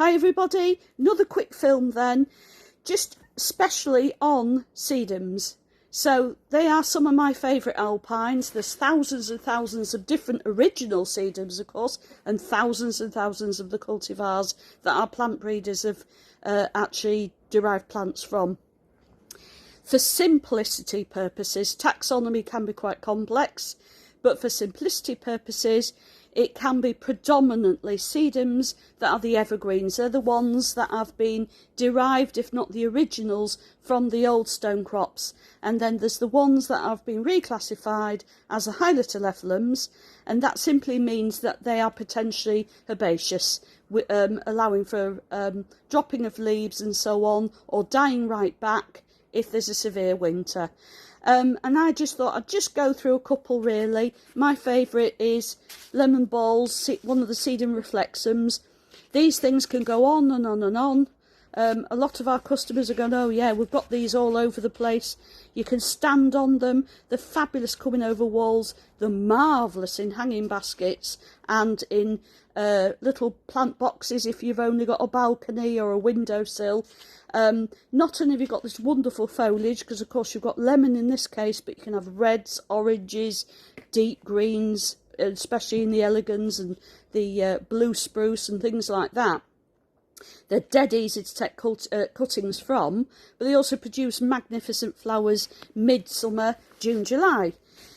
Hi everybody, another quick film then, just especially on sedums. So they are some of my favourite alpines. There's thousands and thousands of different original sedums, of course, and thousands of the cultivars that our plant breeders have actually derived plants from. For simplicity purposes, taxonomy can be quite complex, but for simplicity purposes, it can be predominantly sedums that are the evergreens. They're the ones that have been derived, if not the originals, from the old stone crops. And then there's the ones that have been reclassified as the hylotelephalums, and that simply means that they are potentially herbaceous, allowing for dropping of leaves and so on, or dying right back if there's a severe winter. And I just thought I'd just go through a couple really. My favourite is lemon balls, one of the sedum reflexums. These things can go on and on and on. A lot of our customers are going, oh yeah, we've got these all over the place. You can stand on them. They're fabulous coming over walls. They're marvellous in hanging baskets and in little plant boxes if you've only got a balcony or a windowsill. Not only have you got this wonderful foliage, because of course you've got lemon in this case, but you can have reds, oranges, deep greens, especially in the elegans and the blue spruce and things like that. They're dead easy to take cuttings from, but they also produce magnificent flowers midsummer, June, July.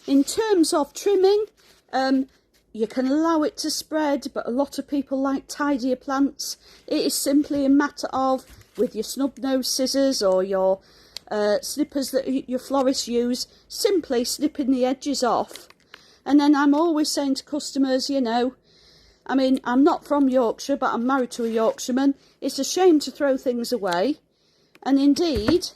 In terms of trimming, you can allow it to spread, but a lot of people like tidier plants. It is simply a matter of, with your snub nose scissors or your snippers that your florists use, simply snipping the edges off. And then I'm always saying to customers, you know, I mean, I'm not from Yorkshire, but I'm married to a Yorkshireman. It's a shame to throw things away. And indeed,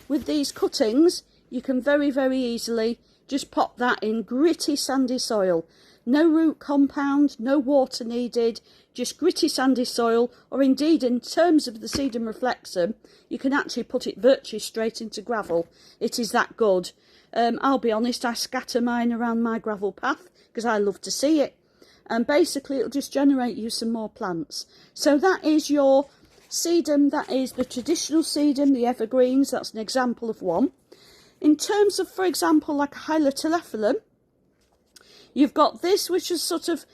with these cuttings, you can very, very easily just pop that in gritty, sandy soil. No root compound, no water needed, just gritty, sandy soil. Or indeed, in terms of the sedum reflexum, you can actually put it virtually straight into gravel. It is that good. I'll be honest, I scatter mine around my gravel path because I love to see it. And basically it'll just generate you some more plants. So that is your sedum, that is the traditional sedum, the evergreens. That's an example of one. In terms of, for example, like a hylotelephalum, you've got this, which is sort of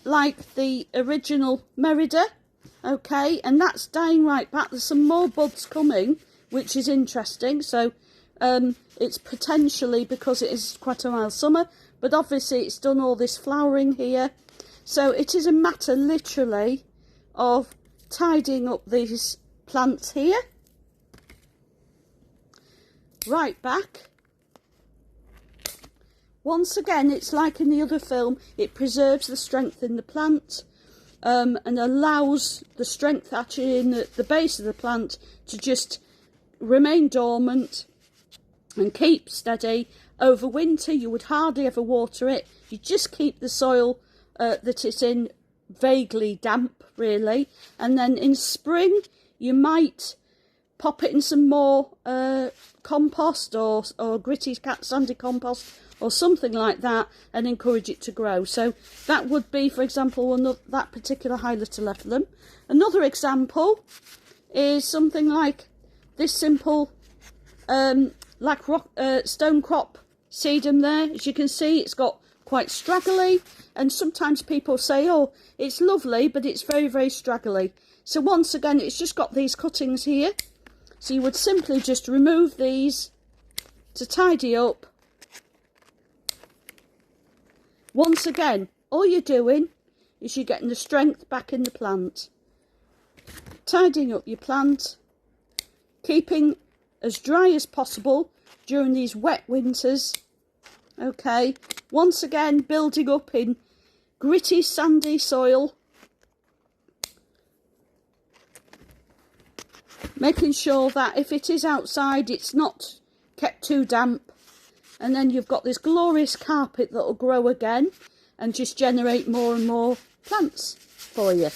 like the original Merida, okay, and that's dying right back. There's some more buds coming, which is interesting. So it's potentially, because it is quite a mild summer, but obviously it's done all this flowering here. So it is a matter literally of tidying up these plants here. Right back. Once again, it's like in the other film, it preserves the strength in the plant and allows the strength actually in the base of the plant to just remain dormant and keep steady. Over winter, you would hardly ever water it. You just keep the soil that it's in vaguely damp, really. And then in spring, you might pop it in some more compost or gritty sandy compost or something like that and encourage it to grow. So that would be, for example, that particular hylotelephalum. Another example is something like this simple stone crop sedum there. As you can see, it's got quite straggly, and sometimes people say, oh, it's lovely, but it's very, very straggly. So once again, it's just got these cuttings here. So you would simply just remove these to tidy up. Once again, all you're doing is you're getting the strength back in the plant. Tidying up your plant, keeping as dry as possible during these wet winters. Okay, once again, building up in gritty, sandy soil. Making sure that if it is outside, it's not kept too damp. And then you've got this glorious carpet that will grow again and just generate more and more plants for you.